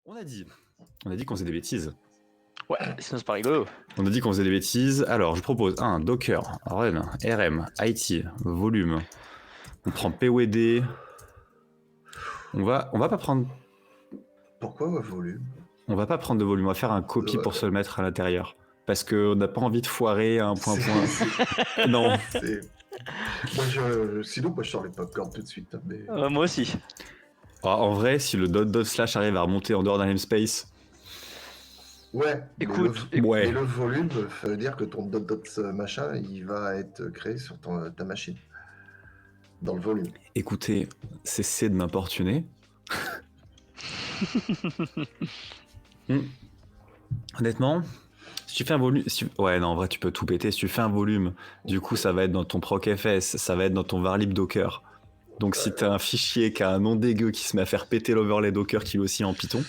On a dit, on a dit qu'on faisait des bêtises. Ouais, sinon c'est pas rigolo. On a dit qu'on faisait des bêtises. Alors, je propose un Docker, Run, RM, IT, volume. On prend PWD. On va pas prendre. Pourquoi volume? On va pas prendre de volume. On va faire un copy pour se le mettre à l'intérieur. Parce qu'on n'a pas envie de foirer un point. Non. Sinon, moi je sors les popcorn tout de suite. Mais... Moi aussi. En vrai, si le dot slash arrive à remonter en dehors d'un namespace. Ouais, Écoute, mais le volume, ça veut dire que ton dot machin, il va être créé sur ta machine. Dans le volume. Écoutez, cessez de m'importuner. Honnêtement, si tu fais un volume... Ouais, non, en vrai, tu peux tout péter. Si tu fais un volume, du coup, ça va être dans ton procfs, ça va être dans ton varlib docker. Donc, si t'as un fichier qui a un nom dégueu qui se met à faire péter l'overlay docker qui est aussi en Python,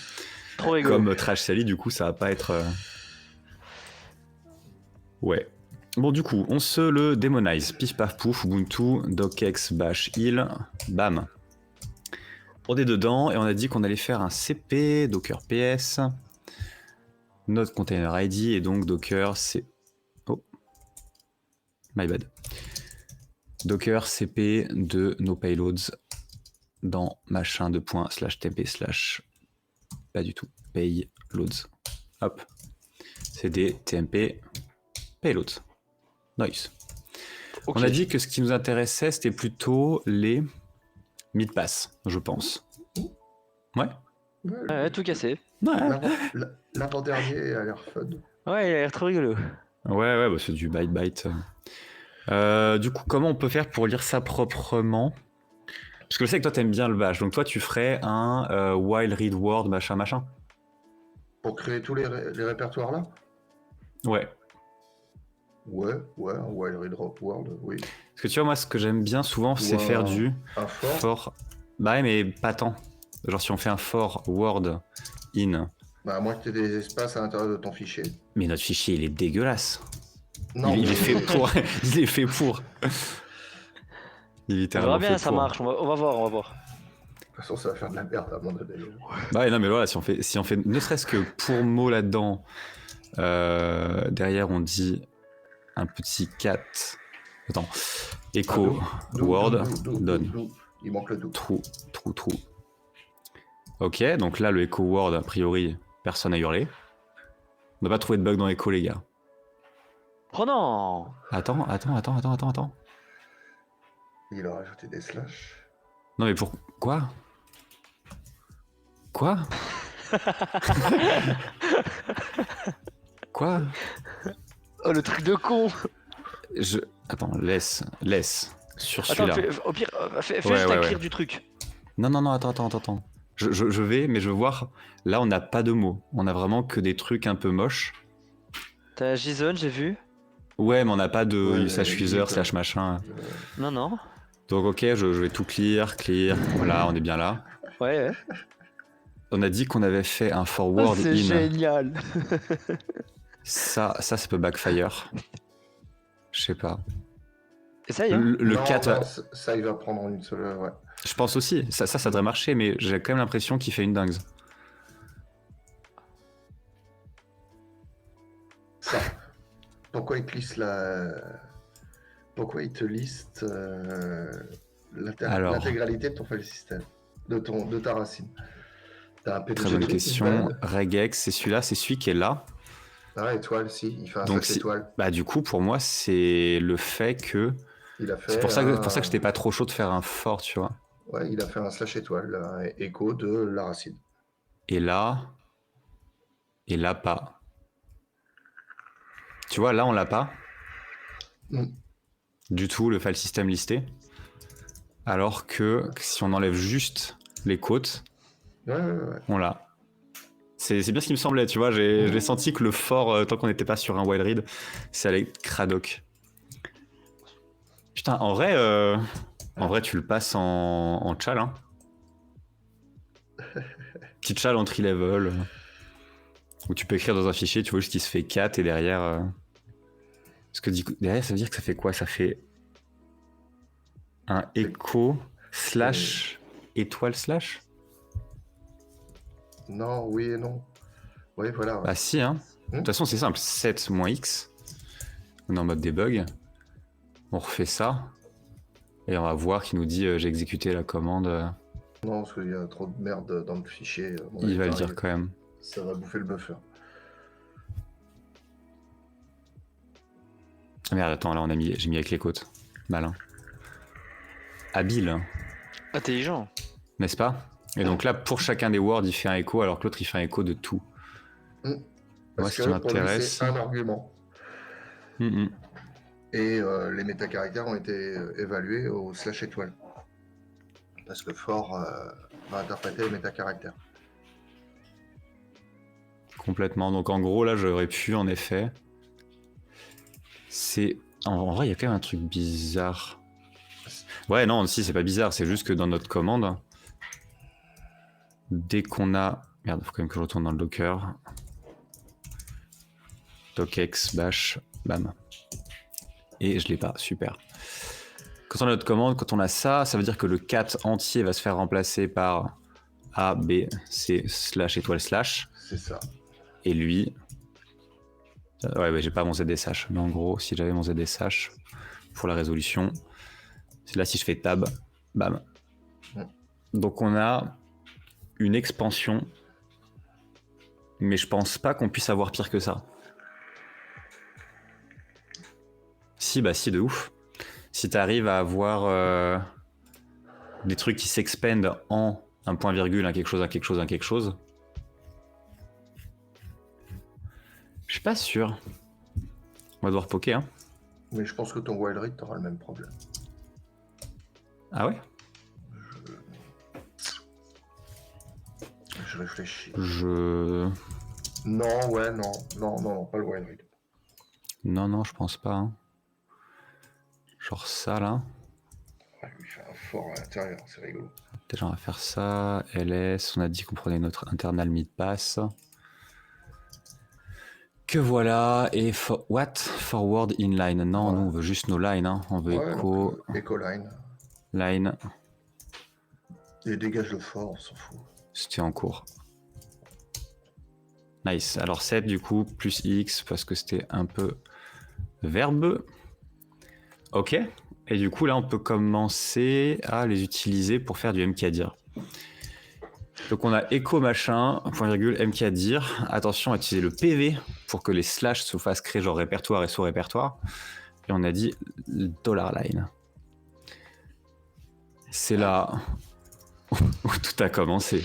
comme trash sally, du coup, ça va pas être... Ouais. Bon, du coup, on se le démonise. Pif paf pouf, Ubuntu, docx bash heal, bam. On est dedans et on a dit qu'on allait faire un cp, docker ps, notre container id et donc docker c... Oh. My bad. Docker cp de nos payloads dans machin de point slash tp slash... Pas du tout. Payloads. Hop. cd tmp payloads. Nice. Okay. On a dit que ce qui nous intéressait, c'était plutôt les mid-pass, je pense. Ouais. Ouais, tout cassé. Ouais. L'avant-dernier a l'air fun. Ouais, il a l'air trop rigolo. Ouais, bah c'est du byte. Du coup, comment on peut faire pour lire ça proprement? Parce que je sais que toi, t'aimes bien le bash. Donc toi, tu ferais un while read word machin. Pour créer tous les répertoires là? Ouais. Ouais, un while read word, oui. Parce que tu vois, moi, ce que j'aime bien souvent, c'est faire du for. Bah ouais, mais pas tant. Genre, si on fait un for word in. Bah, à moins que tu aies des espaces à l'intérieur de ton fichier. Mais notre fichier, il est dégueulasse. Non, il est fait pour. Il est fait pour. Il est littéralement on verra bien, fait ça pour. marche. On va voir. De toute façon, ça va faire de la merde à mon avis. Bah ouais, non, mais voilà, si on fait ne serait-ce que pour mot là-dedans, derrière, on dit un petit cat. Attends. Echo word done. Il manque le do. True. Ok, donc là, le echo word, a priori, personne n'a hurlé. On n'a pas trouvé de bug dans echo, les gars. Oh non! Attends. Il a rajouté des slash. Non, mais pourquoi? Quoi? Quoi? Oh, le truc de con! Attends, laisse. Sur celui-là. Au pire, fais juste un clear du truc. Non, attends. Je vais, mais je veux voir. Là, on n'a pas de mots. On a vraiment que des trucs un peu moches. T'as JSON, j'ai vu. Ouais, mais on n'a pas de slash user, slash machin. Non. Donc, ok, je vais tout clear. Voilà, on est bien là. Ouais. On a dit qu'on avait fait un forward in. C'est génial. Ça peut backfire. Je sais pas. Essaye, hein. Le 4... ça, il va prendre une seule... Ouais. Je pense aussi. Ça devrait marcher, mais j'ai quand même l'impression qu'il fait une dingue. Ça. Pourquoi il te liste l'intégralité de ton file system, de ta racine? Très bonne question. Regex, c'est celui qui est là. Ah, étoile, si, il fait un slash étoile. Bah, du coup, pour moi, c'est le fait que... C'est pour ça que j'étais pas trop chaud de faire un for, tu vois. Ouais, il a fait un slash étoile, un écho de la racine. Et là, pas. Tu vois, là, on l'a pas. Du tout, le file system listé. Alors que si on enlève juste les côtes, on l'a. C'est bien ce qui me semblait, tu vois. J'ai senti que le for, tant qu'on n'était pas sur un while read, c'est allé cradoc. Putain, en vrai, tu le passes en chal, hein. Petit chal entry level. Où tu peux écrire dans un fichier, tu vois juste qu'il se fait 4 et derrière... Parce que derrière, ça veut dire que ça fait quoi? Ça fait un echo slash étoile slash? Non, oui et non. Oui, voilà. Ouais. Bah si, hein. De toute façon, c'est simple. 7 moins X. On est en mode debug. On refait ça. Et on va voir qu'il nous dit j'ai exécuté la commande. Non, parce qu'il y a trop de merde dans le fichier. Il va le dire quand même. Ça va bouffer le buffer. Ah merde, attends, là j'ai mis avec les côtes. Malin. Habile, hein, Intelligent. n'est-ce pas? Et donc là, pour chacun des words, il fait un écho, alors que l'autre, il fait un écho de tout. Moi, Parce ce qui que pour lui, m'intéresse... c'est un argument. Mm-mm. Et les métacaractères ont été évalués au / étoile. Parce que For va interpréter les métacaractères. Complètement. Donc en gros, là, j'aurais pu, en effet... C'est... En vrai, il y a quand même un truc bizarre. Ouais, non, si, c'est pas bizarre, c'est juste que dans notre commande, dès qu'on a... Merde, faut quand même que je retourne dans le Docker. Docx, bash, bam. Et je l'ai pas, super. Quand on a notre commande, quand on a ça, ça veut dire que le cat entier va se faire remplacer par A, B, C, / étoile /. C'est ça. Et lui... Ouais, j'ai pas mon ZSH. Mais en gros, si j'avais mon ZSH pour la résolution, c'est là si je fais tab, bam. Donc on a une expansion, mais je pense pas qu'on puisse avoir pire que ça. Si, bah si, de ouf. Si t'arrives à avoir des trucs qui s'expandent en un point virgule, un quelque chose, un quelque chose, un quelque chose. Je suis pas sûr. On va devoir poker, hein. Mais je pense que ton wild read, t'auras le même problème. Ah ouais? Je réfléchis. Non, ouais, non, pas le wild read. Non, je pense pas. Hein. Genre ça, là. Ouais, lui fait un fort à l'intérieur, c'est rigolo. Déjà, on va faire ça. LS, on a dit qu'on prenait notre internal mid pass. Que voilà. Et what? Forward inline. Non, Ouais. nous, on veut juste nos lines. Hein. On veut echo. Echo line. Line. Et dégage le fort, on s'en fout. C'était en cours. Nice. Alors 7 du coup, plus X parce que c'était un peu verbeux. Ok. Et du coup là on peut commencer à les utiliser pour faire du mkdir. Donc on a echo machin, point virgule, mkdir. Attention à utiliser le PV pour que les slash se fassent créer genre répertoire et sous-répertoire. Et on a dit $line. C'est là où tout a commencé.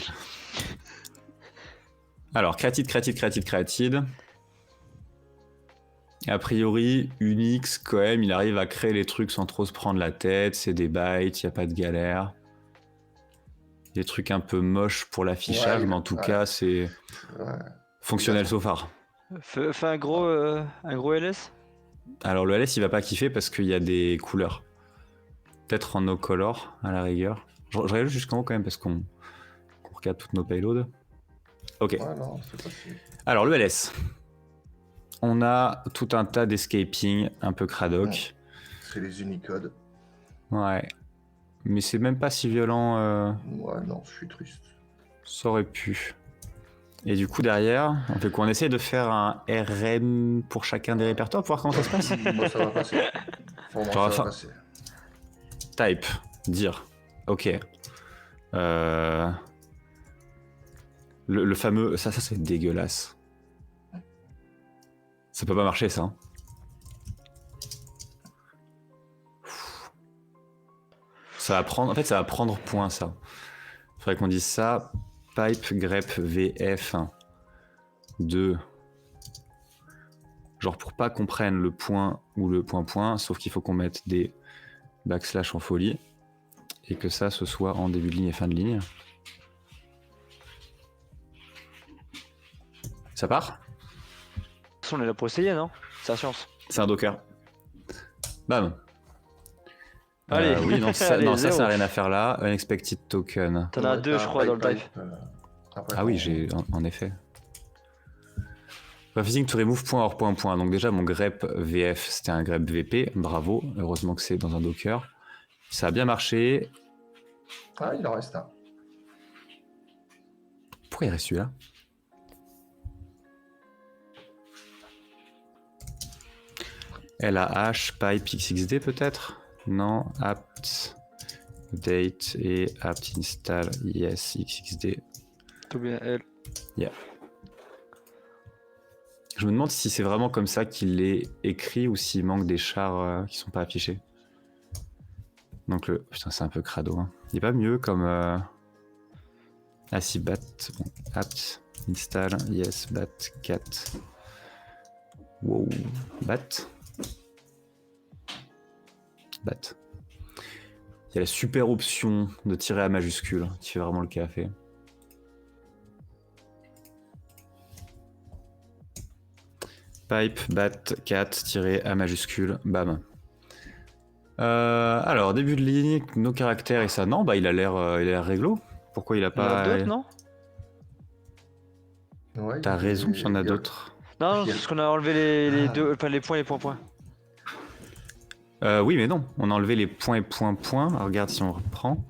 Alors, créatide. A priori, Unix, quand même, il arrive à créer les trucs sans trop se prendre la tête. C'est des bytes, il n'y a pas de galère. Des trucs un peu moches pour l'affichage, mais en tout cas, c'est fonctionnel so far. Fais un gros LS. Alors, le LS, il va pas kiffer parce qu'il y a des couleurs. Peut-être en no color, à la rigueur. Je regarde jusqu'en haut quand même parce qu'on regarde toutes nos payloads. Ok. Ouais, non, c'est possible. Alors, le LS. On a tout un tas d'escaping un peu cradoc. Ouais. C'est les Unicode. Ouais. Mais c'est même pas si violent. Ouais, non, je suis triste. Ça aurait pu. Et du coup, derrière, on fait quoi? On essaie de faire un RM pour chacun des répertoires pour voir comment ça se passe. Moi, ça va passer. Pour moi, Genre, ça va passer. Type, dire. Ok. Le fameux... Ça c'est dégueulasse. Ça peut pas marcher, ça. Hein. Ça va prendre... En fait, ça va prendre point, ça. Faudrait qu'on dise ça. Pipe grep VF 2. Genre pour pas qu'on prenne le point ou le point, sauf qu'il faut qu'on mette des backslash en folie. Et que ça, ce soit en début de ligne et fin de ligne. Ça part? De toute façon, on est là pour essayer, non? C'est la science. C'est un Docker. Bam. Allez. Oui, non, ça, Allez, non, ça zéro. n'a rien à faire là. Unexpected token. T'en as deux, je crois, dans le type. Ah oui, j'ai en effet. Refusing to remove point hors point. Donc déjà, mon grep VF, c'était un grep VP. Bravo. Heureusement que c'est dans un Docker. Ça a bien marché. Ah, il en reste un. Pourquoi il reste celui-là? LAH, pipe XXD peut-être? Non, apt date et apt install yes XXD. Tout bien, L. Je me demande si c'est vraiment comme ça qu'il est écrit ou s'il manque des chars qui sont pas affichés. Donc le... Putain, c'est un peu crado. Hein. Il est pas mieux comme... Ah si, bat... Bon, apt, install, yes, bat, cat. Wow, bat. Bat. Il y a la super option de tirer à majuscule qui fait vraiment le café. Pipe, bat, cat, tiré à majuscule, bam. Alors, début de ligne, nos caractères et ça, non, bah il a l'air réglo. Pourquoi il a Il y en a pas... d'autres, non? Ouais, T'as raison, il y en a d'autres. Non, Il y a- parce qu'on a enlevé les Ah. deux, enfin les points et les points. Oui, mais non, on a enlevé les points et points. Alors, regarde si on reprend.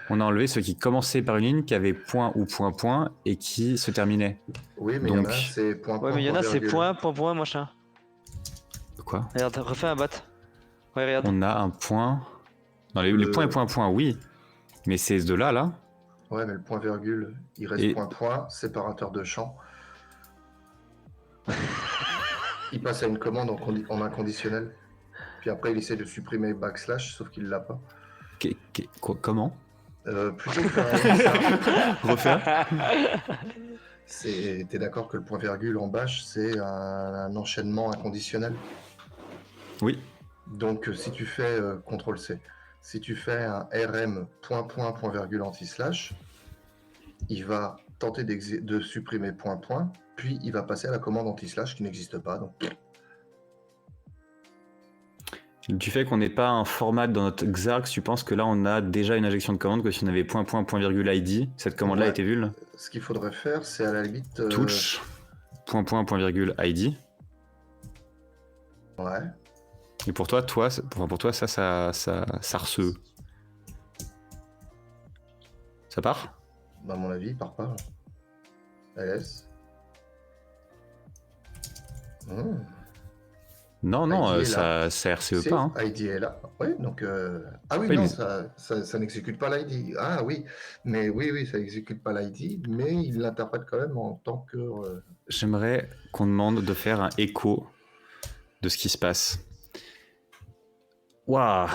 On a enlevé ceux qui commençaient par une ligne, qui avaient point ou point et qui se terminaient. Oui, mais il y en Donc- a, c'est point, Ouais, mais il y en a, c'est virgule. point, machin. Quoi? Regarde, refais un bat. Ouais, regarde. On a un point... Non, les Le- points et points, oui. Mais c'est de là. Ouais, mais le point virgule, il reste Et- point, séparateur de champ. Il passe à une commande en inconditionnel. Puis après, il essaie de supprimer backslash, sauf qu'il l'a pas. Comment? Plutôt que Refaire? t'es d'accord que le point virgule en bash, c'est un enchaînement inconditionnel. Oui. Donc, si tu fais CTRL-C, si tu fais un RM point virgule anti-slash, il va tenter de supprimer point, puis il va passer à la commande anti-slash qui n'existe pas. Donc, Du fait qu'on n'ait pas un format dans notre Xarx, tu penses que là on a déjà une injection de commande, que si on avait point virgule ID, cette commande-là Ouais. était vul? ce qu'il faudrait faire, c'est à la limite. Touch, point virgule ID. Ouais. Et pour toi, ça receux. Ça part? Bah, à mon avis, il part pas. LS. Non, ID est ça RCE Si, pas. Hein. ID est là. Oui, donc. Ah oui, Oui, non, mais- ça n'exécute pas l'ID. Ah oui, mais oui, ça n'exécute pas l'ID, mais il l'interprète quand même en tant que. J'aimerais qu'on demande de faire un écho de ce qui se passe. Waouh!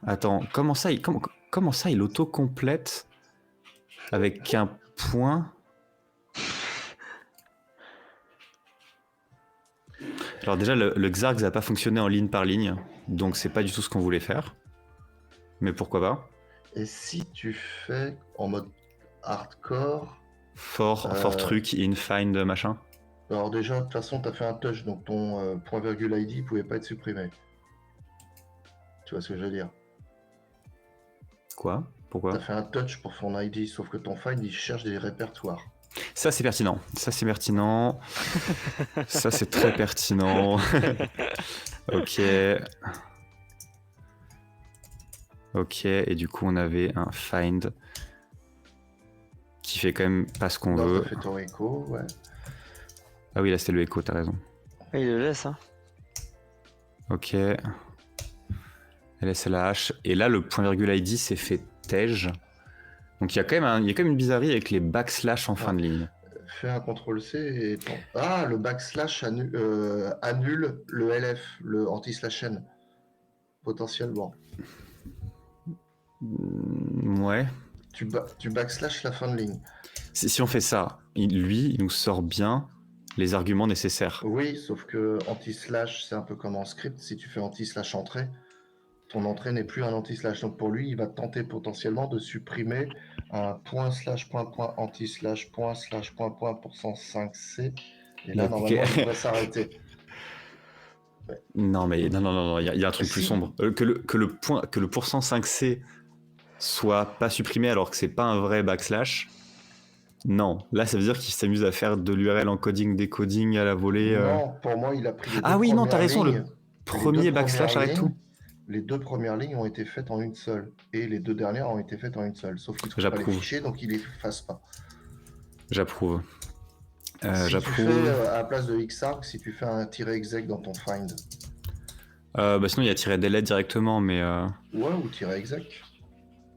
Attends, comment ça il auto-complète avec un point? Alors déjà, le Xarx n'a pas fonctionné en ligne par ligne, donc c'est pas du tout ce qu'on voulait faire. Mais pourquoi pas? Et si tu fais en mode hardcore. Fort truc, in, find, machin. Alors déjà, de toute façon, tu as fait un touch, donc ton point virgule ID pouvait pas être supprimé. Tu vois ce que je veux dire? Quoi? Pourquoi? Tu as fait un touch pour son ID, sauf que ton find, il cherche des répertoires. Ça c'est pertinent. Ça c'est très pertinent. Ok. Et du coup on avait un find qui fait quand même pas ce qu'on Non, veut. t'as fait ton écho, ouais. Ah oui, là c'était le écho, t'as raison. Et il le laisse, hein. Ok. LSLH. Et là le point virgule ID c'est fait tej. Donc il y a quand même une bizarrerie avec les backslash en fin de ligne. Fais un CTRL-C et... Ah, le backslash annule le LF, le anti-slash n. Potentiellement. Ouais. Tu backslash la fin de ligne. Si on fait ça, il nous sort bien les arguments nécessaires. Oui, sauf que anti-slash, c'est un peu comme en script. Si tu fais anti-slash entrée, ton entrée n'est plus un anti-slash. Donc pour lui, il va tenter potentiellement de supprimer un point slash point anti-slash point slash point pour 105C. Et là, Ok. normalement, il devrait s'arrêter. Non, il y a un truc Si. plus sombre. Que le pourcent 5C soit pas supprimé alors que c'est pas un vrai backslash. Non, là ça veut dire qu'il s'amuse à faire de l'URL encoding, decoding à la volée. Non, pour moi, il a pris les Ah deux oui, non, t'as premières raison, lignes. le premier Les deux backslash premières arrête tout. lignes, Les 2 premières lignes ont été faites en une seule. Et les 2 dernières ont été faites en une seule. Sauf qu'il ne trouve pas les J'approuve. fichiers, donc il les fasse pas. J'approuve. Si tu fais, J'approuve. à la place de xarg, si tu fais un -exec dans ton find. Bah sinon, il y a tiré delete directement, mais... Ouais, ou -exec.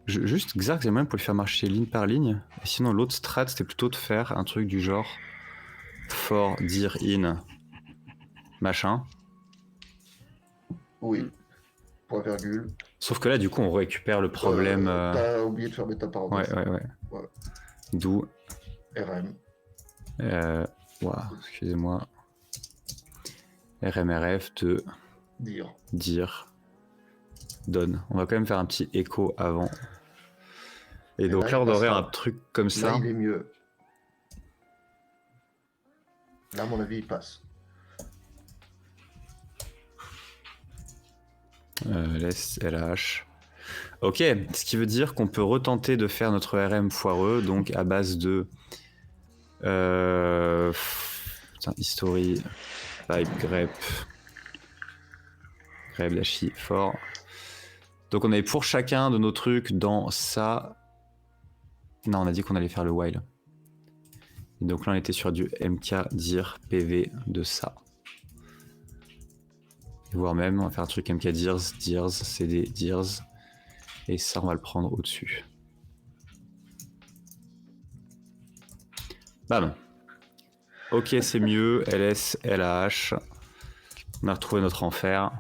Juste, Xarg, c'est même pour le faire marcher ligne par ligne. Et sinon, l'autre strat, c'était plutôt de faire un truc du genre for dir in machin. Oui. Point virgule. Sauf que là, du coup, on récupère le problème. T'as oublié de fermer ta parenthèse. Ouais. Ouais. D'où. RM. Ouah, excusez-moi. RMRF de Dire. donne. On va quand même faire un petit écho avant. Et donc là, là, on il aurait passera. un truc comme Là, ça. il est mieux. Là, à mon avis, il passe. LH. Ok, ce qui veut dire qu'on peut retenter de faire notre RM foireux, donc à base de history, pipe, grep, dashi, for. Donc on avait pour chacun de nos trucs dans ça. Non, on a dit qu'on allait faire le while. Et donc là, on était sur du mk dir pv de ça. Voire même, on va faire un truc mk dirs, cd dirs. Et ça, on va le prendre au-dessus. Bam. Ok, c'est mieux. ls, lh. On a retrouvé notre enfer.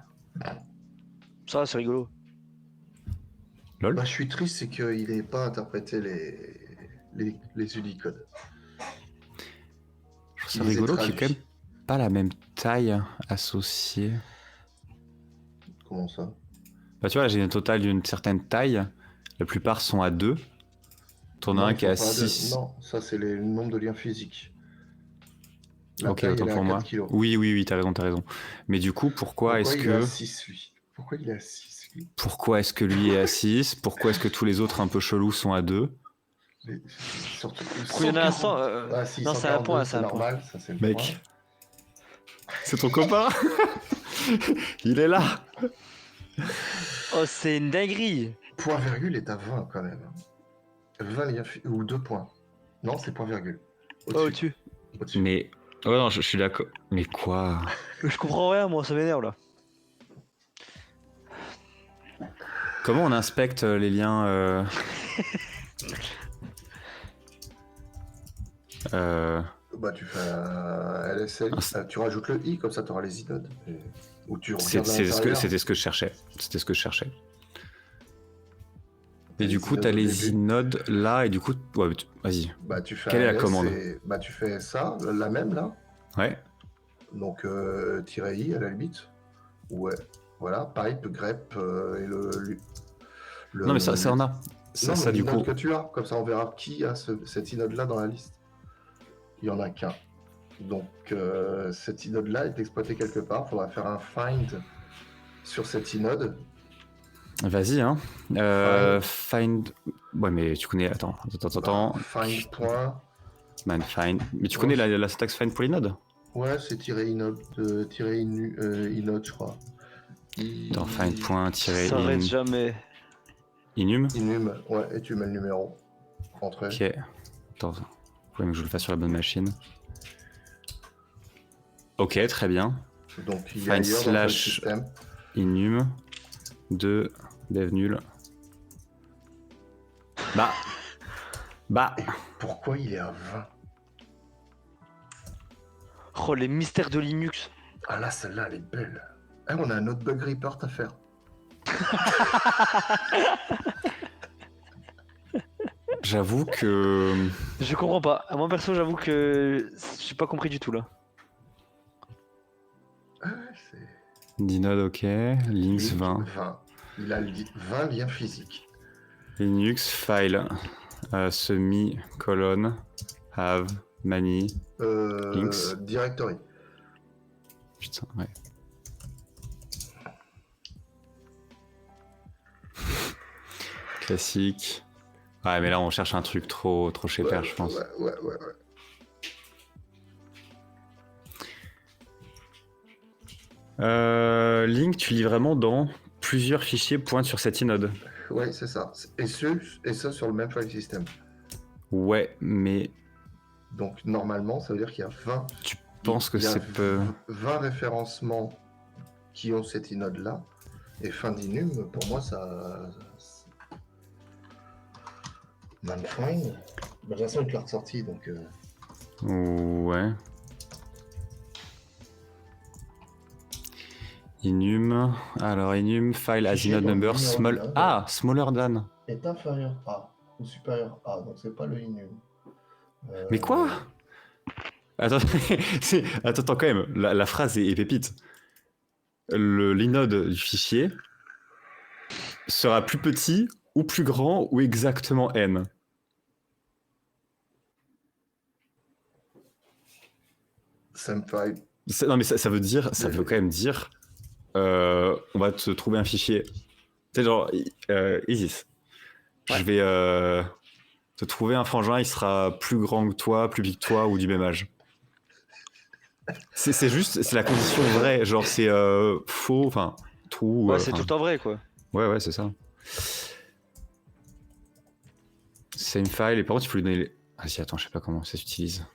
Ça, c'est rigolo. Lol. Bah, je suis triste, c'est qu'il n'ait pas interprété les Unicode. Je trouve ça rigolo qu'il n'y ait quand même pas la même taille associée. Comment ça? Bah tu vois, là, j'ai une totale d'une certaine taille. La plupart sont à 2. T'en as un qui est à 6. Non, ça c'est le nombre de liens physiques. La ok, taille, autant elle est pour à moi. 4 kilos. Oui, t'as raison. Mais du coup, pourquoi est-ce il que... est à 6, lui? Pourquoi il est à 6, lui? Pourquoi est-ce que lui est à 6? Pourquoi est-ce que tous les autres un peu chelous sont à 2? Surtout, Il y en a un 140. 100. Ah, si, Non, c'est un 142, point, c'est c'est un point. normal, ça c'est le Mec, point. c'est ton copain. Il est là. Oh, c'est une dinguerie. Point virgule est à 20 quand même. 20 liens ou 2 points. Non, c'est point virgule. Oh, au-dessus. Au-dessus. Mais... Oh non, je suis d'accord. Mais quoi? Je comprends rien, moi, ça m'énerve là. Comment on inspecte les liens Bah, tu fais un LSL, tu rajoutes le i, comme ça tu auras les inodes. Ou tu regardes à l'intérieur. C'était ce que je cherchais. Et du coup, inodes t'as au les début. inodes là, et du coup, ouais, vas-y. Bah, tu fais Quelle un est la LS commande? Bah, tu fais ça, la même là. Ouais. Donc, -i à la limite. Ouais. Voilà, pipe, grep et le Non, mais ça on a. Non, Ça mais du l'inode coup. que tu as, comme ça on verra qui a cet inode là dans la liste. Il y en a qu'un. Donc cet inode là est exploité quelque part. Il faudra faire un find sur cet inode. Vas-y, hein. Find. Ouais, mais tu connais. Attends. Find point. Man, find. Mais tu connais la syntaxe find pour l'inode? Ouais, c'est -inode, inode, je crois. Dans find point, Ça s'arrête jamais. inum. Inum, ouais, et tu mets le numéro. Entrée. Ok. Attends. Faut que je le fasse sur la bonne machine. Ok, très bien. Donc il y Find a ailleurs dans le slash système. inum de dev nul. Bah. Pourquoi il est à 20? Oh, les mystères de Linux. Ah là, celle-là, elle est belle. Ah, on a un autre bug report à faire. J'avoue que... Je comprends pas. Moi perso, j'avoue que j'ai pas compris du tout là. Ah, c'est... Dinode, ok. Linux 20. 20. Il a 20 liens physiques. Linux, file, semi, colonne, have, mani. Links. Directory. Putain, ouais. Classique. Ouais, mais là, on cherche un truc trop chez Père, je pense. Ouais. Link, tu lis vraiment dans plusieurs fichiers pointent sur cet inode. Ouais, c'est ça. Et ça sur le même file system. Ouais, mais Donc normalement, ça veut dire qu'il y a 20. tu penses que il y a c'est peu... 20 référencements qui ont cet inode-là. Et fin d'inum, pour moi, ça... Manfind. De toute façon, il l'a ressorti, donc... Ouais. Inum. Alors, inum, file as Fichier inode dans le number, numéro small... de l'inode. Ah, smaller than. Est inférieur à ou supérieur à, donc c'est pas le inum. Mais quoi? Attends, attends quand même, la phrase est pépite. L'inode du fichier sera plus petit ou plus grand ou exactement n. Same file. Non mais ça veut dire, ça veut quand même dire, on va te trouver un fichier. Tu sais genre, Isis, je vais te trouver un frangin, il sera plus grand que toi, plus vite que toi ou du même âge. C'est juste, c'est la condition vraie, genre c'est faux, enfin trou. Ouais, c'est tout le temps vrai, quoi. Ouais, c'est ça. Same file, et par contre, il faut lui donner les... Ah si, attends, je sais pas comment ça s'utilise.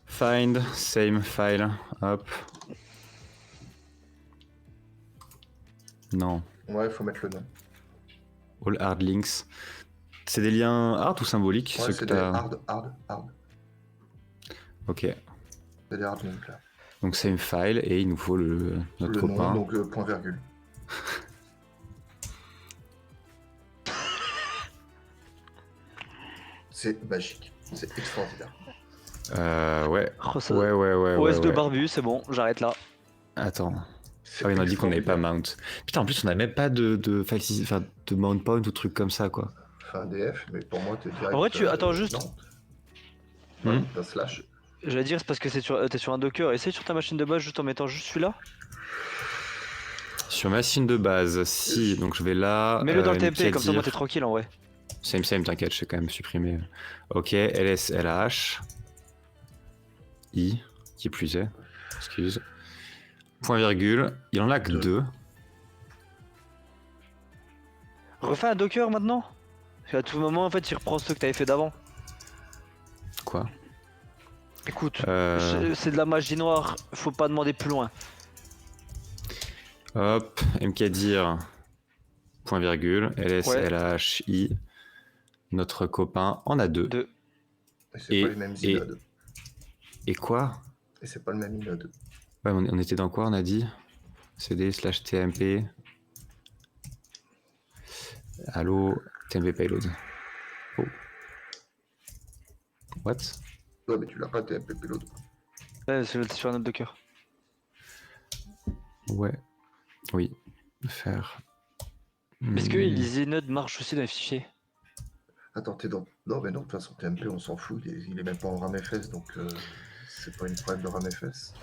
Find, same file, hop. Non. Ouais, il faut mettre le nom. All hard links. C'est des liens hard ou symboliques, Ouais, ceux c'est que des t'as... hard. Ok. C'est des hard links, là. Donc same file, et il nous faut notre Le copain. nom, donc point virgule. C'est magique. C'est extraordinaire. Ouais. Oh, ça- Ouais. OS2 ouais. barbu, c'est bon, j'arrête là. Attends. C'est Ah oui, on a dit qu'on n'avait pas extraordinaire. mount. Putain, en plus, on n'a même pas de mount point ou truc comme ça, quoi. Enfin, DF, mais pour moi, t'es direct. En vrai, attends, juste- Non. Hmm. Ouais, d'un slash. J'allais dire, c'est parce que t'es sur un Docker. Essaye sur ta machine de base juste en mettant juste celui-là. Sur machine de base, si, donc je vais là. Mets-le dans le TMP, MKdir. comme ça, moi, t'es tranquille en vrai. Same, t'inquiète, je sais quand même supprimer. Ok, LSLH. I, qui plus est. Excuse. Point virgule. Il en a que Deux. 2. Refais un Docker maintenant. Parce qu'à tout moment, en fait, il reprend ceux que t'avais fait d'avant. Quoi Écoute, Euh, c'est de la magie noire, faut pas demander plus loin. Hop, MKdir. Point virgule. LSLHI. Notre copain en a 2. Deux. Et c'est Et- pas les mêmes inodes. Et quoi? Et c'est pas le même inode. Ouais, on était dans quoi, on a dit? CD/TMP. Allo, TMP payload. Oh. What? Ouais, mais tu l'as pas, TMP payload. Ouais, c'est sur un autre Docker. Ouais. Oui. Faire. Est-ce que les inodes marchent aussi dans les fichiers? Attends, t'es dans. Non, mais non, de toute façon, TMP, on s'en fout. Il est même pas en RAMFS, donc c'est pas une problème de RAMFS.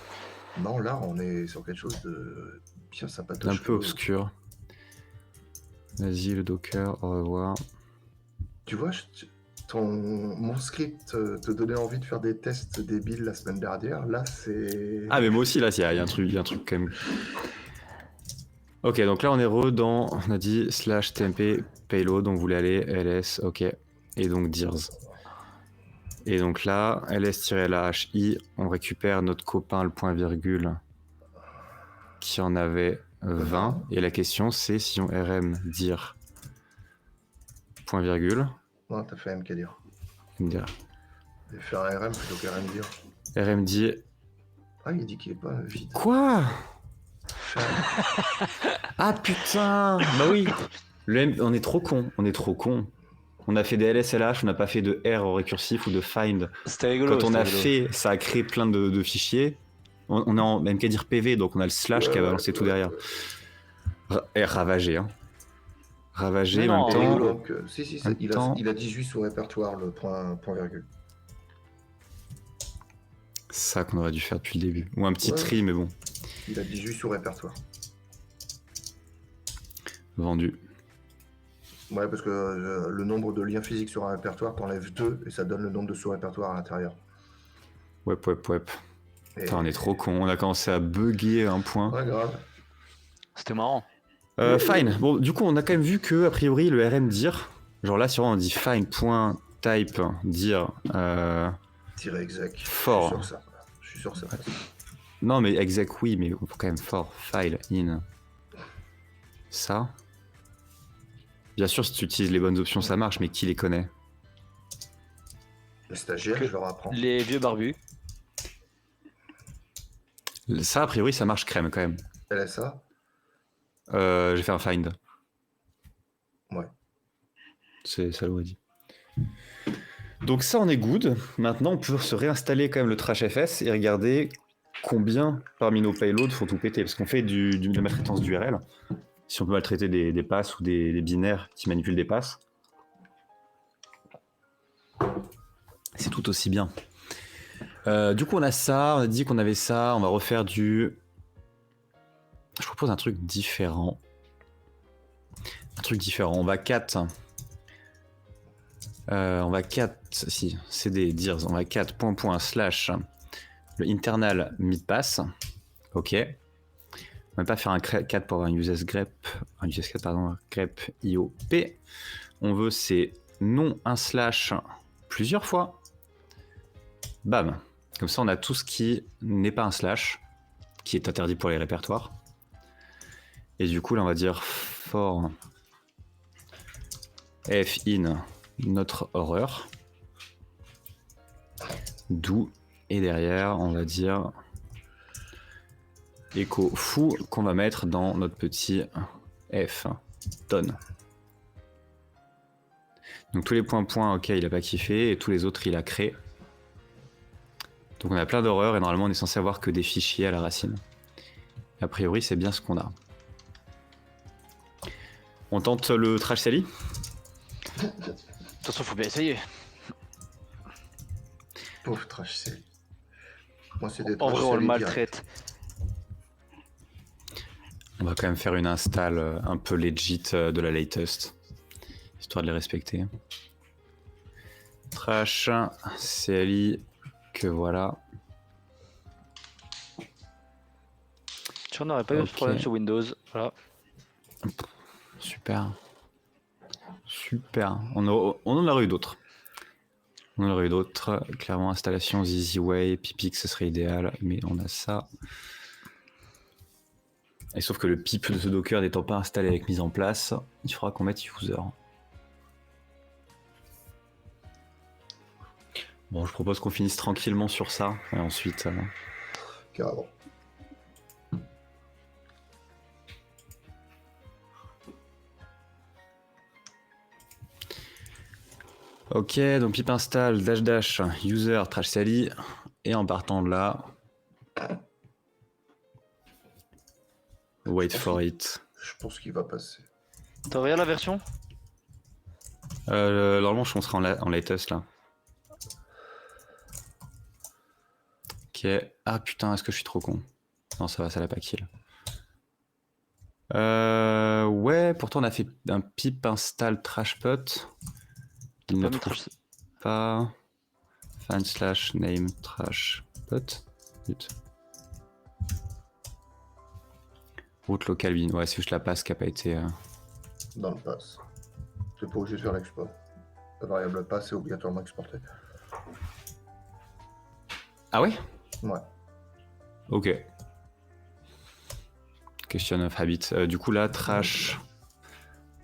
Non, là, on est sur quelque chose de bien sympatoche. Un peu obscur. Vas-y, le Docker, au revoir. Tu vois, mon script te donnait envie de faire des tests débiles la semaine dernière. Là, c'est. Ah, mais moi aussi, là, il y a un truc quand même. Ok, donc là, on est dans. On a dit /TMP payload, on voulait aller ls, ok. Et donc dirs. Et donc là, ls-lhi, on récupère notre copain, le point virgule, qui en avait 20. Et la question, c'est si on rm dir point virgule. Non, t'as fait MKdir. Dire. Et faire un RM plutôt qu'un RMDir. rm dir. Ah, il dit qu'il est pas vide. Quoi? Ah putain! Bah oui! On est trop con. On a fait des LSLH, on n'a pas fait de R au récursif ou de find. C'était rigolo. Quand on c'était a rigolo. fait, ça a créé plein de fichiers. On est en MKdir PV, donc on a le slash qui a balancé tout derrière. Et ravagé, hein. Ravagé Mais en non, même temps. rigolo. Donc, si, En même temps- il a 18 sous répertoire, le point virgule. Ça qu'on aurait dû faire depuis le début. Ou un petit Ouais. tri, mais bon, Il a 18 sous répertoire. vendu. Ouais, parce que le nombre de liens physiques sur un répertoire, t'enlèves 2 et ça donne le nombre de sous-répertoires à l'intérieur. Wep. Et- Putain, on est trop con. On a commencé à bugger à un point. Ouais, grave. C'était marrant. Fine. Bon, du coup, on a quand même vu que, a priori, le rm dir, genre là, si on dit fine.type dir Tirer exec. for. Je suis sûr que ça passe. Non, mais exec, oui, mais on peut quand même for file in ça. Bien sûr, si tu utilises les bonnes options, ça marche, mais qui les connaît? Les stagiaires, Que je leur apprends. Les vieux barbus. Ça, a priori, ça marche crème quand même. LSA. J'ai fait un find. Ouais. C'est ça, l'aurait dit. Donc ça, on est good. Maintenant, on peut se réinstaller quand même le trash FS et regarder combien parmi nos payloads font tout péter. Parce qu'on fait de la maltraitance d'URL. Si on peut maltraiter des passes ou des binaires qui manipulent des passes, c'est tout aussi bien. Du coup, on a ça. On a dit qu'on avait ça. On va refaire du... Je propose un truc différent. On va 4. On va 4, si, cd dirs, on va 4 point slash le internal midpass. Ok. On va pas faire un 4 pour avoir un uses grep, grep iop. On veut c'est non un slash plusieurs fois. Bam. Comme ça, on a tout ce qui n'est pas un slash, qui est interdit pour les répertoires. Et du coup, là, on va dire for f in notre horreur. Do. Et derrière, on va dire echo fou qu'on va mettre dans notre petit f donne. Donc tous les points, ok, il a pas kiffé, et tous les autres, il a créé. Donc on a plein d'horreurs, et normalement, on est censé avoir que des fichiers à la racine. A priori, c'est bien ce qu'on a. On tente le trash Sally? De toute façon, faut bien essayer. Pauvre trash Sally. Moi, c'est des En trash vrai, on le Sally maltraite. On va quand même faire une install un peu legit de la latest, histoire de les respecter. Trash, CLI, que voilà. Tu n'aurais pas eu ce problème sur Windows. Voilà. Super. On en aurait eu d'autres. Clairement, installation EasyWay, Pipix, ce serait idéal, mais on a ça. Et sauf que le pip de ce Docker n'étant pas installé avec mise en place, il faudra qu'on mette user. Bon, je propose qu'on finisse tranquillement sur ça, et ensuite... Carrément. Ok, donc pip install dash user trash Sally, et en partant de là... Wait for it. Je pense qu'il va passer. T'as regardé la version? Normalement, je sera en latest là. Ok. Ah putain, est-ce que je suis trop con? Non, ça va, ça l'a pas kill. Ouais, pourtant on a fait un pip install trashpot. Il ne trouve pas. Fan slash name trashpot. Route locale bin. Ouais, c'est juste la passe qui a pas été. Dans le pass. Tu n'es pas obligé de faire l'export. La variable pass est obligatoirement exportée. Ah ouais? Ouais. Ok. Question of habit. Du coup là, trash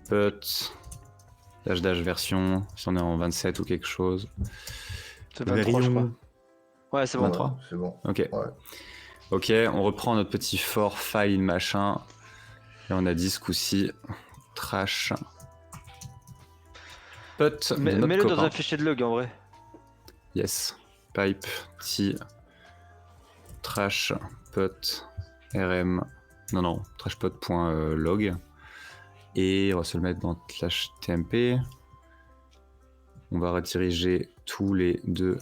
put dash version, si on est en 27 ou quelque chose. C'est 23, je crois. Ouais, c'est bon. 23 Ouais, c'est bon. Ok. Ouais. Ok, on reprend notre petit for file machin. Et on a dit ce coup-ci trash put. Mets-le dans un fichier de log en vrai. Yes. Pipe t trash put rm. Non, trashpot.log. Et on va se le mettre dans slash tmp. On va rediriger tous les 2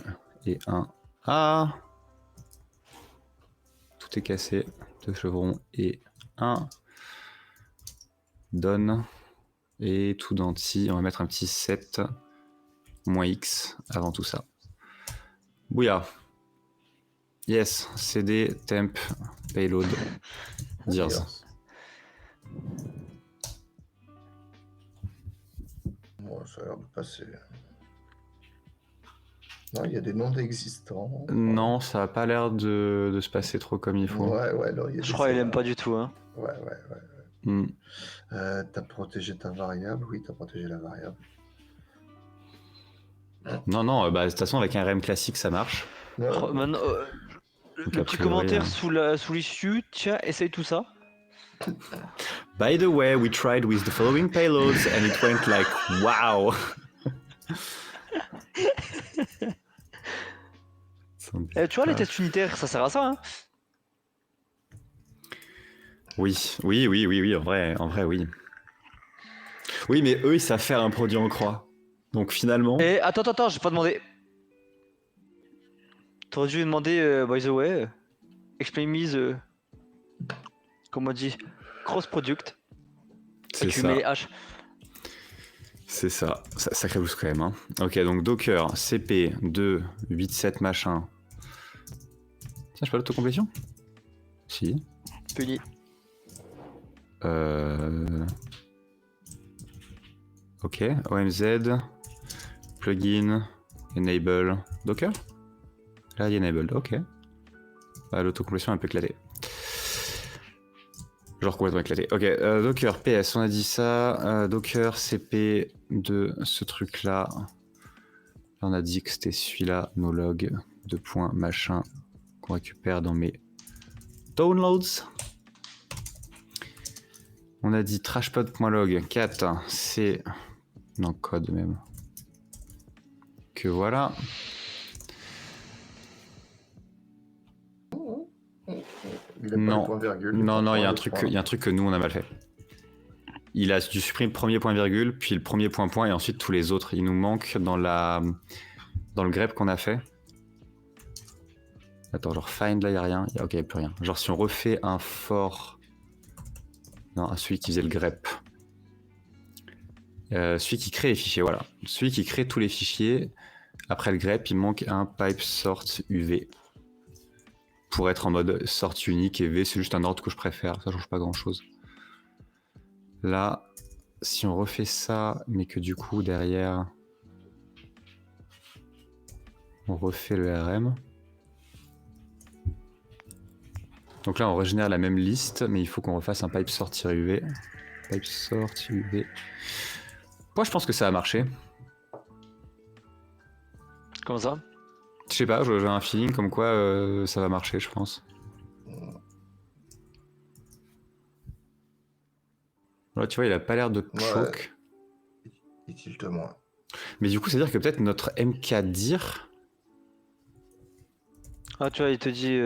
et 1. Ah! Tout est cassé. 2 chevrons et 1. Donne. Et tout d'anti. On va mettre un petit 7 -x avant tout ça. Bouya. Yes. cd temp payload dirs. Bon, ça a l'air de passer. Non, il y a des noms d'existants. Non, ça a pas l'air de se passer trop comme il faut. Ouais, non, il y a Je des crois qu'il aime erreurs. pas du tout, hein. Ouais. Hmm. T'as protégé ta variable? Oui, t'as protégé la variable. Non, bah de toute façon avec un RM classique ça marche. Oh, maintenant, Donc, le a petit priori, commentaire sous l'issue, tiens, essaye tout ça. By the way, we tried with the following payloads and it went like wow. Tu vois, les tests unitaires, ça sert à ça, hein. Oui, en vrai, oui. Oui, mais eux, ils savent faire un produit en croix. Donc finalement... Et attends, j'ai pas demandé. T'aurais dû lui demander, by the way, explain me the... Comment on dit? Cross product. Et C'est tu ça. mets les H. C'est ça. Sacré boost quand même. Hein. Ok, donc Docker, CP, 2, 8, 7, machin. Tiens, je pas l'autocomplétion? Si. Puni. Ok, OMZ, plugin, enable, Docker. Là, il y a enabled, ok. Ah, l'autocomplétion est un peu éclatée. Genre complètement éclaté. Ok, Docker, PS, on a dit ça. Docker, CP de ce truc-là. On a dit que c'était celui-là, nos logs, de points, machin, qu'on récupère dans mes downloads. On a dit trashpod.log 4, c'est... Non, code même. Que voilà. Il a pas Non, le point virgule. non, il y a un truc que nous on a mal fait. Il a dû supprimer le premier point virgule, puis le premier point point, et ensuite tous les autres. Il nous manque dans le grep qu'on a fait. Attends, genre find là, il n'y a rien. Ok, il n'y a plus rien. Genre si on refait un for... Non, celui qui faisait le grep. Celui qui crée les fichiers, voilà. Celui qui crée tous les fichiers. Après le grep, il manque un pipe sort UV. Pour être en mode sort unique et V, c'est juste un ordre que je préfère. Ça change pas grand chose. Là, si on refait ça, mais que du coup derrière, on refait le RM. Donc là, on régénère la même liste, mais il faut qu'on refasse un pipe sort-UV. Pipe sort-UV. Moi, je pense que ça a marché. Comment ça? Je sais pas, j'ai un feeling comme quoi ça va marcher, je pense. Là, tu vois, il a pas l'air de choke. Il tilte moins. Mais du coup, c'est-à-dire que peut-être notre MK-dir Ah, tu vois, il te dit...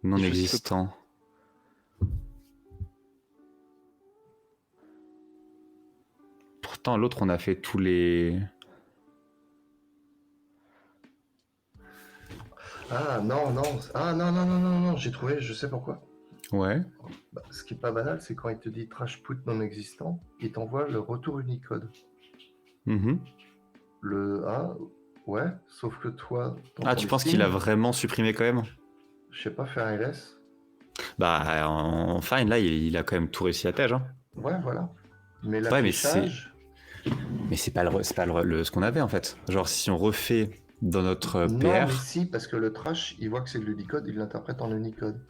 non il existant. Pourtant, l'autre, on a fait tous les... Ah non, j'ai trouvé, je sais pourquoi. Ouais. Bah, ce qui est pas banal, c'est quand il te dit trash put non existant, il t'envoie le retour Unicode. Mm-hmm. Le A, ouais, sauf que toi... Ah, tu penses qu'il a vraiment supprimé quand même? Je sais pas, faire un LS. Bah, en fine, là, il a quand même tout réussi à tège. Hein. Ouais, voilà. Mais Ouais, l'affichage... mais c'est pas, ce qu'on avait, en fait. Genre, si on refait dans notre Non, PR... mais si, parce que le trash, il voit que c'est de l'Unicode, il l'interprète en Unicode.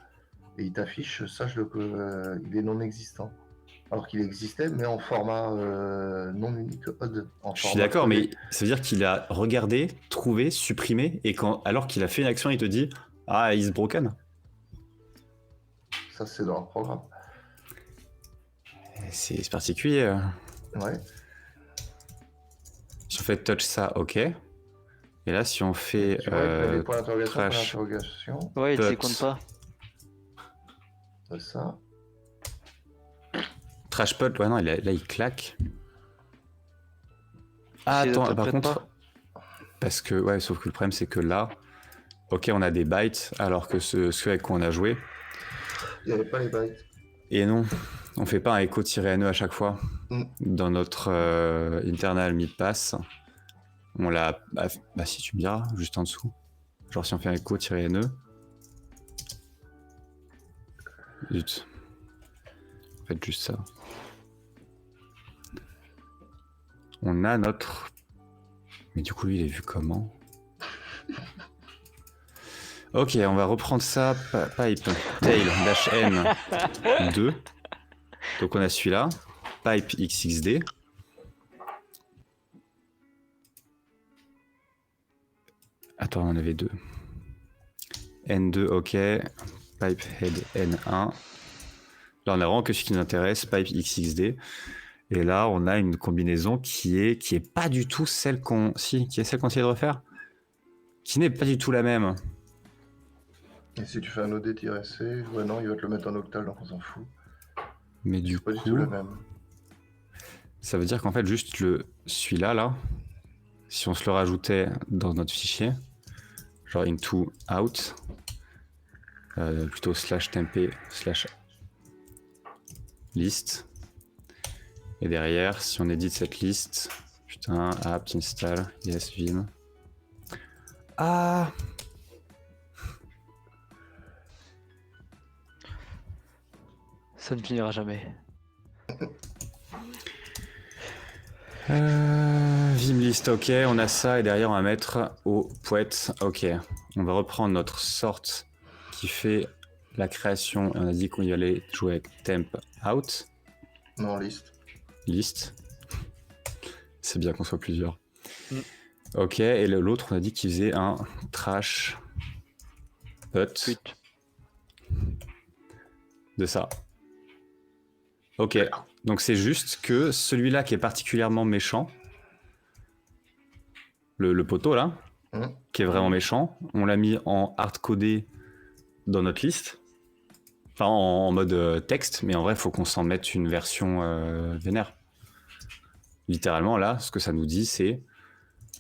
Et il t'affiche, il est non existant. Alors qu'il existait, mais en format non Unicode. Je suis d'accord, mais ça veut dire qu'il a regardé, trouvé, supprimé, et alors qu'il a fait une action, il te dit « Ah, he's broken ». Ça, c'est dans le programme. C'est particulier. Ouais. Si on fait touch ça, ok. Et là, si on fait Tu vois, il met des points d'interrogation, trash, points d'interrogation. Ouais, il ne compte pas. C'est ça. trash pot, ouais, non, là, il claque. Ah, attends, par contre... Parce que, ouais, sauf que le problème, c'est que là, ok, on a des bytes, alors que ceux avec quoi on a joué... Il n'y avait pas les bytes. Et non, on fait pas un echo-ne à chaque fois. Dans notre internal mid-pass, on l'a... Bah si tu me diras, juste en dessous. Genre si on fait un echo-ne... Zut. peut être juste ça. On a notre... Mais du coup, lui, il est vu comment? Ok, on va reprendre ça. Pipe, tail, dash n, 2. Donc on a celui-là. Pipe xxd. Attends, on en avait 2. N2, ok. Pipe head N1. Là, on a vraiment que ce qui nous intéresse, pipe XXD. Et là, on a une combinaison qui est pas du tout celle qu'on... Si, qui est celle qu'on essayait de refaire. Qui n'est pas du tout la même. Et si tu fais un OD-C, ouais, non, il va te le mettre en octal, donc on s'en fout. Mais du C'est pas du tout coup, la même. ça veut dire qu'en fait, juste celui-là, là, si on se le rajoutait dans notre fichier, genre into out, plutôt slash temp slash list. Et derrière, si on édite cette liste, putain, apt install, yes, vim. Ah! Ça ne finira jamais. Vim list, ok, on a ça, et derrière on va mettre au poète, ok. On va reprendre notre sorte qui fait la création, et on a dit qu'on y allait jouer avec temp out. Non, liste. Liste. C'est bien qu'on soit plusieurs. Mm. Ok, et l'autre, on a dit qu'il faisait un trash put de ça. Ok, donc c'est juste que celui-là qui est particulièrement méchant, le poteau là, qui est vraiment méchant, on l'a mis en hard-codé dans notre liste, enfin en mode texte, mais en vrai il faut qu'on s'en mette une version vénère. Littéralement là, ce que ça nous dit c'est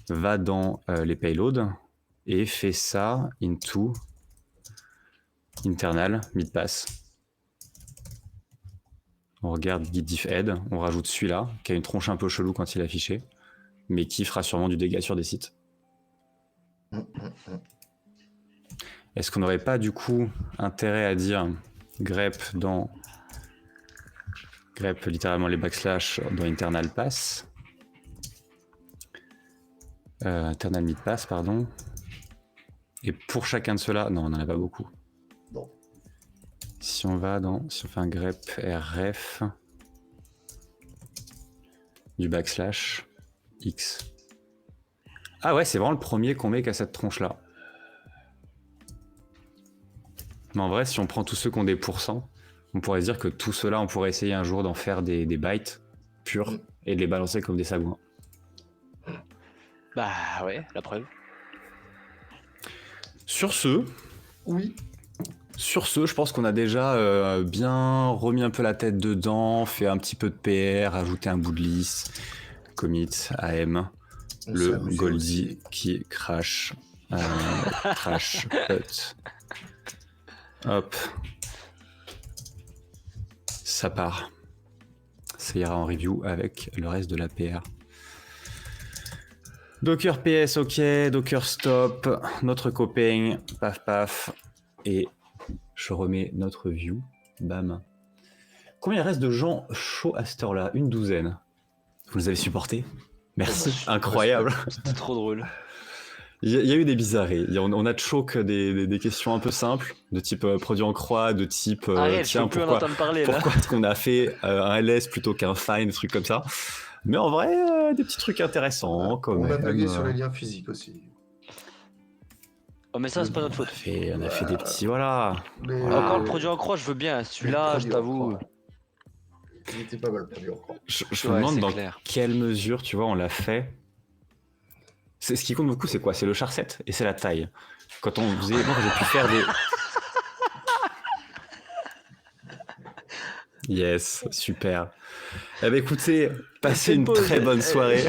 va dans les payloads et fais ça into internal midpass. On regarde git diff head, on rajoute celui-là, qui a une tronche un peu chelou quand il est affiché, mais qui fera sûrement du dégât sur des sites. Est-ce qu'on n'aurait pas du coup intérêt à dire grep dans grep littéralement les backslash dans internal pass, internal mid pass pardon, et pour chacun de ceux-là, non on n'en a pas beaucoup. Bon. Si on fait un grep ref du backslash x. Ah ouais, c'est vraiment le premier qu'on met qu'à cette tronche-là. Mais en vrai, si on prend tous ceux qui ont des pourcents, on pourrait se dire que tout cela, on pourrait essayer un jour d'en faire des bytes purs et de les balancer comme des sagouins. Bah ouais, la preuve. Sur ce, Oui. je pense qu'on a déjà bien remis un peu la tête dedans, fait un petit peu de PR, ajouté un bout de liste, commit, AM, On le s'est amusé Goldie aussi. qui crash, crash, put. Hop. Ça part. Ça ira en review avec le reste de la PR. Docker PS, ok. Docker stop. Notre copain. Paf paf. Et je remets notre view. Bam. Combien il reste de gens chauds à cette heure-là? Une douzaine. Vous les avez supportés? Merci. Incroyable. C'était trop drôle. Il y a eu des bizarreries. On a de choc des questions un peu simples, de type produit en croix, de type Arrête, je tiens, peux plus en pourquoi entendre parler là. est-ce qu'on a fait un LS plutôt qu'un fine, des trucs comme ça. Mais en vrai, des petits trucs intéressants quand On a même. bugué sur les liens physiques aussi. Oh mais ça c'est pas notre faute. On a fait des petits, voilà. Les- Voilà. Encore le produit en croix, je veux bien. les Celui-là, je produits en t'avoue. croix. Il était pas mal le produit en croix. Je Ouais, me demande c'est dans clair. quelle mesure, tu vois, on l'a fait. Ce qui compte beaucoup, c'est quoi? C'est le charset et c'est la taille. Quand on faisait... Moi, j'ai pu faire des... Yes, super. Eh ben écoutez, passez une pause. très bonne soirée.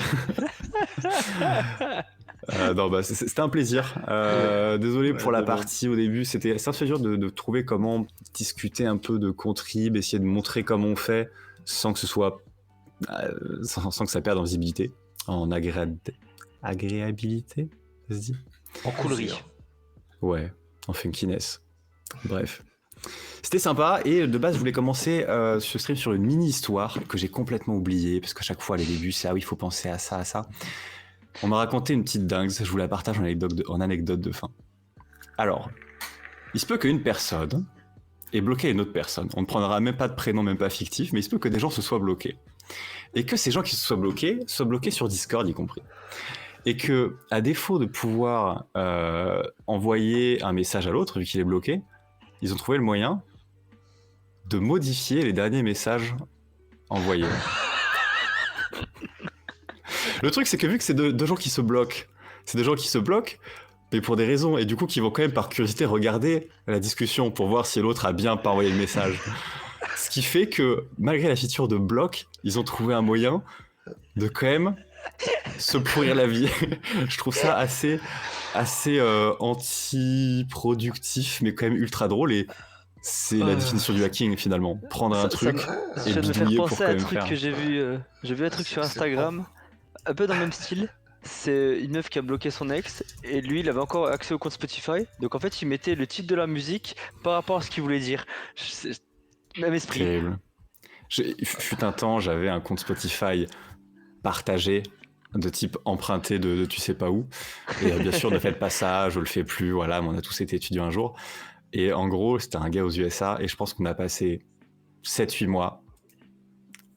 Non, bah, c'était un plaisir. Désolé pour la de même. partie au début. C'était un peu dur de trouver comment discuter un peu de contrib, essayer de montrer comment on fait sans que ce soit... sans que ça perde en visibilité, en agréabilité, ça se dit? En coulerie. Ouais, en funkiness. Bref. C'était sympa et de base je voulais commencer ce stream sur une mini-histoire que j'ai complètement oubliée parce qu'à chaque fois les débuts c'est ah oui il faut penser à ça, à ça. On m'a raconté une petite dingue, je vous la partage en anecdote de fin. Alors, il se peut qu'une personne ait bloqué une autre personne. On ne prendra même pas de prénom, même pas fictif, mais il se peut que des gens se soient bloqués. Et que ces gens qui se soient bloqués sur Discord y compris. Et que, à défaut de pouvoir envoyer un message à l'autre, vu qu'il est bloqué, ils ont trouvé le moyen de modifier les derniers messages envoyés. Le truc, c'est que vu que c'est deux gens qui se bloquent, mais pour des raisons, et du coup qui vont quand même par curiosité regarder la discussion pour voir si l'autre a bien pas envoyé le message. Ce qui fait que, malgré la feature de bloc, ils ont trouvé un moyen de quand même se pourrir la vie. Je trouve ça assez anti-productif, mais quand même ultra drôle, et c'est la définition du hacking finalement. Prendre un truc Ça et vient de me faire bidouiller pour penser quand à un même truc faire. que j'ai vu un truc sur Instagram, un peu dans le même style. C'est une meuf qui a bloqué son ex et lui il avait encore accès au compte Spotify. Donc en fait il mettait le titre de la musique par rapport à ce qu'il voulait dire. Même esprit. Terrible. Fut un temps, j'avais un compte Spotify partagé de type emprunté de tu sais pas où. Et bien sûr, ne faites pas ça, je le fais plus, voilà, mais on a tous été étudiants un jour. Et en gros, c'était un gars aux USA, et je pense qu'on a passé 7-8 mois.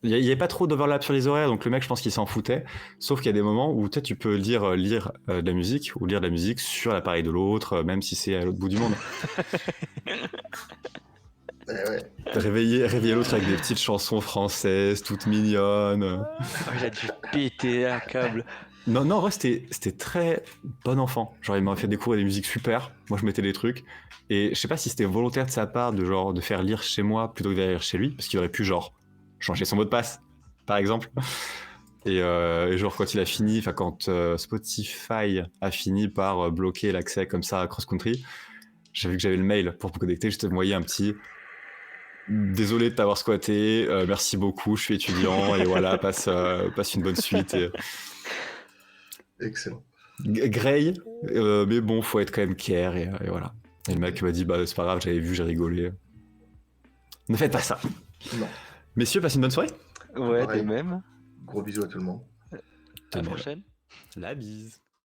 Il n'y avait pas trop d'overlap sur les horaires, donc le mec, je pense qu'il s'en foutait. Sauf qu'il y a des moments où tu peux lire de la musique, ou lire de la musique sur l'appareil de l'autre, même si c'est à l'autre bout du monde. Ouais. Réveiller l'autre avec des petites chansons françaises, toutes mignonnes. Il a dû péter un câble. Non, en vrai, c'était très bon enfant. Genre, il m'a fait découvrir des musiques super. Moi, je mettais des trucs. Et je sais pas si c'était volontaire de sa part de faire lire chez moi plutôt que de lire chez lui, parce qu'il aurait pu, genre, changer son mot de passe, par exemple. Et genre, quand il a fini, quand Spotify a fini par bloquer l'accès comme ça à Cross Country, j'ai vu que j'avais le mail pour me connecter. Je te envoyé un petit désolé de t'avoir squatté, merci beaucoup, je suis étudiant, et voilà, passe une bonne suite. Et... Excellent. Grey, mais bon, faut être quand même care, et voilà. Et le mec m'a dit, bah c'est pas grave, j'avais vu, j'ai rigolé. Ne faites pas ça. Non. Messieurs, passez une bonne soirée. Ouais, Pareil. de même. Gros bisous à tout le monde. À la prochaine. La bise.